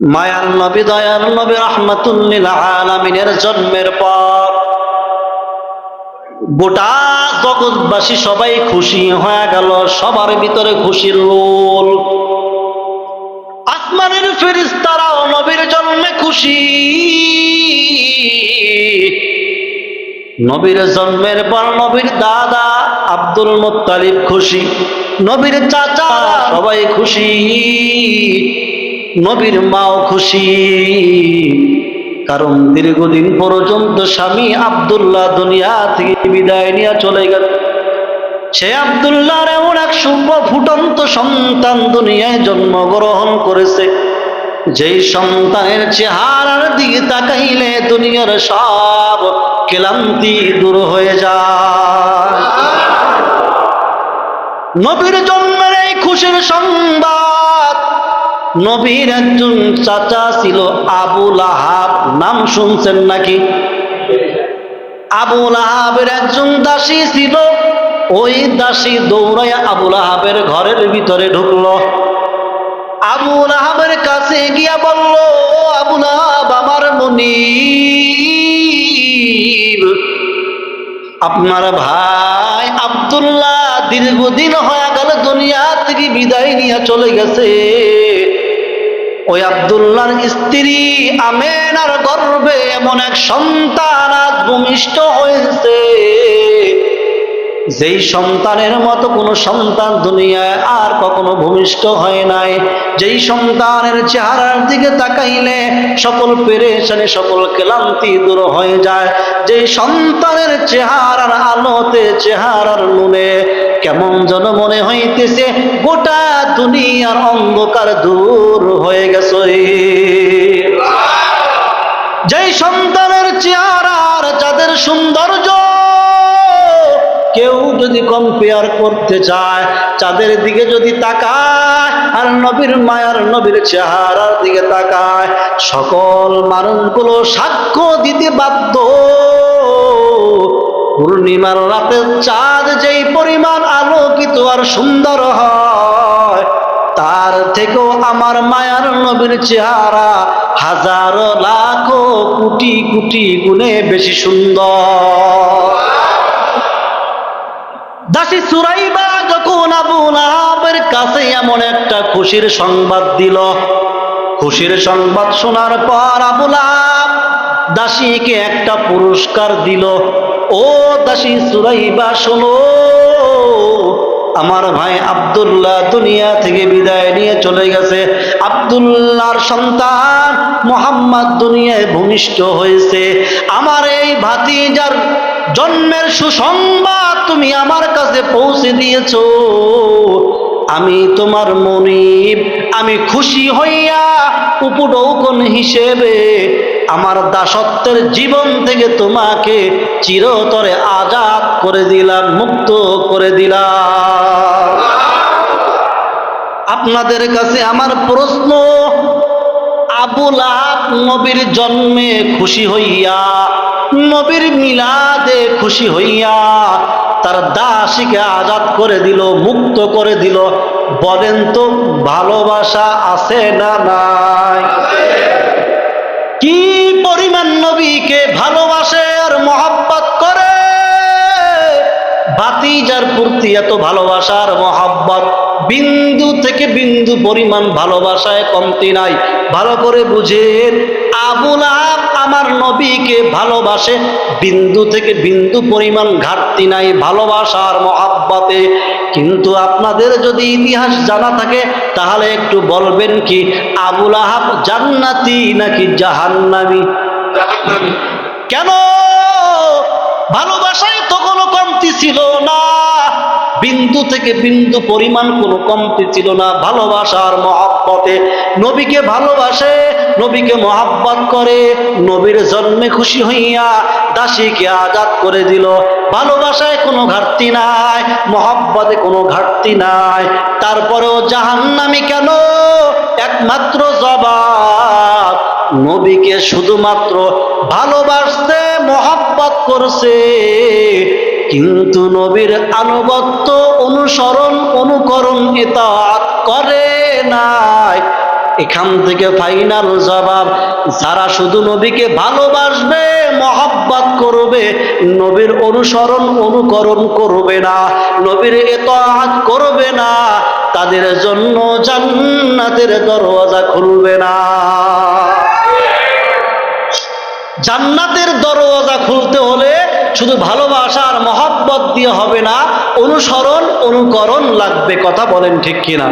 মায়ার নবী দয়ার নবী রাহমাতুল লিল আলামিনের জন্মের পর গোটা জগৎবাসী সবাই খুশি হয়ে গেল। সবার ভিতরে খুশির রোল। আসমানের ফেরেশতারাও নবীর জন্মে খুশি। নবীর জন্মের পর নবীর দাদা আব্দুল মুত্তালিব খুশি, নবীর চাচা সবাই খুশি, নবীর মাও খুশি। কারণ দীর্ঘদিন পর্যন্ত স্বামী আব্দুল্লাহ দুনিয়া থেকে বিদায় নিয়ে চলে গেল। সে আব্দুল্লাহর এমন এক শুভ ফুটন্ত সন্তান দুনিয়ায় জন্মগ্রহণ করেছে, যেই সন্তানের চেহারার দিকে তাকাইলে দুনিয়ার সব ক্লান্তি দূর হয়ে যায়। নবীর জন্মের এই খুশির সংবাদ নবীর একজন চাচা ছিল আবু লাহাব, নাম শুনছেন নাকি? আবু লাহাবের একজন দাসী ছিল। ওই দাসী দৌড়াইয়া আবু লাহাবের ঘরের ভিতরে ঢুকলো। আবু লাহাবের কাছে গিয়া বলল, আবু লাহাব আমার মুনিব, আপনার ভাই আব্দুল্লাহ দীর্ঘদিন হয়ে গেল দুনিয়া থেকে বিদায় নিয়ে চলে গেছে। ওই আব্দুল্লাহর স্ত্রী আমেনার গর্ভে এমন এক সন্তান আজ ভূমিষ্ঠ হয়েছে, যেই সন্তানের মতো কোনো সন্তান দুনিয়ায় আর কখনো ভূমিষ্ঠ হয় নাই। যেই সন্তানের চেহারার দিকে তাকাইলে সকল পেরেশানি সকল ক্লান্তি দূর হয়ে যায়। যেই সন্তানের চেহারার আলোতে চেহারার নুনে কেমন যেন মনে হইতেছে গোটা দুনিয়ার অন্ধকার দূর হয়ে গেছে। যেই সন্তানের চেহারার যাদের সৌন্দর্য কেউ যদি কম্পেয়ার করতে চায়, চাঁদের দিকে যদি তাকায় আর নবীর মায়ার নবীর চেহারার দিকে তাকায়, সকল মানুষগুলো সাক্ষ্য দিতে বাধ্য। পূর্ণিমার রাতের চাঁদ যেই পরিমাণ আলোকিত আর সুন্দর হয়, তার থেকেও আমার মায়ার নবীর চেহারা হাজারো লাখো কোটি কোটি গুণে বেশি সুন্দর। দাসী সুরাইবা যখন আবু লাহাবের কাছে এমন একটা খুশির সংবাদ দিল, খুশির সংবাদ শোনার পর আবু লাহাব দাসীকে একটা পুরস্কার দিল। ও দাসী সুরাইবা শোনো, আমার ভাই আব্দুল্লাহ দুনিয়া থেকে বিদায় নিয়ে চলে গেছে। আব্দুল্লাহর সন্তান মুহাম্মদ দুনিয়ায় ভূমিষ্ঠ হয়েছে। আমার এই ভাতিজার জন্মের সুসংবাদ তুমি আমার কাছে পৌঁছে দিয়েছো। আমি তোমার মুনিব, আমি খুশি হইয়া উপঢৌকন হিসেবে আমার দাসত্বের জীবন থেকে তোমাকে চিরতরে আজাদ করে দিলাম, মুক্ত করে দিলাম। আপনাদের কাছে আমার প্রশ্ন, আবু লাহাব নবীর জন্মে খুশি হইয়া, নবীর মিলাদে খুশি হইয়া তার দাসীকে আজাদ করে দিল, মুক্ত করে দিল। বলেন তো ভালোবাসা আছে না নাই? কি পরিমাণ নবীকে ভালোবাসে আর মহব্বত করে। ভাতিজার প্রতি এত ভালোবাসার মহব্বত, বিন্দু থেকে বিন্দু পরিমাণ ভালোবাসায় কমতি নাই। ভালো করে বুঝেন, আবু লাহাব আমার নবীকে ভালোবাসে, বিন্দু থেকে বিন্দু পরিমাণ ঘাটতি নাই ভালোবাসার মহব্বতে। কিন্তু আপনাদের যদি ইতিহাস জানা থাকে তাহলে একটু বলবেন কি, আবু লাহাব জান্নাতি নাকি জাহান্নামী? কেন? ভালোবাসায় তো কোনো কমতি ছিল না, বিন্দু থেকে বিন্দু পরিমাণ কোনো কমতি ছিল না ভালোবাসার মহব্বতে। নবীকে ভালোবাসে, নবীকে মহব্বত করে, নবীর জন্মে খুশি হইয়া দাসীকে আজাদ করে দিল। ভালোবাসায় কোনো ঘাটতি নাই, মহব্বতে কোনো ঘাটতি নাই। তারপরেও জাহান্নামী কেন? একমাত্র জবাব, নবীকে শুধুমাত্র ভালোবাসতে মহব্বত করছে, কিন্তু নবীর আনুগত্য অনুসরণ অনুকরণ ইতাআত করে নাই। এখান থেকে ফাইনাল জবাব, যারা শুধু নবীকে ভালোবাসবে, মহব্বত করবে, নবীর অনুসরণ অনুকরণ করবে না, নবীর ইতাআত করবে না, তাদের জন্য জান্নাতের দরওয়াজা খুলবে না। জান্নাতের দরওয়াজা খুলতে হলে শুধু ভালোবাসা আর মহব্বত দিয়ে হবে না, অনুসরণ অনুকরণ লাগবে। কথা বলেন ঠিক কিনা?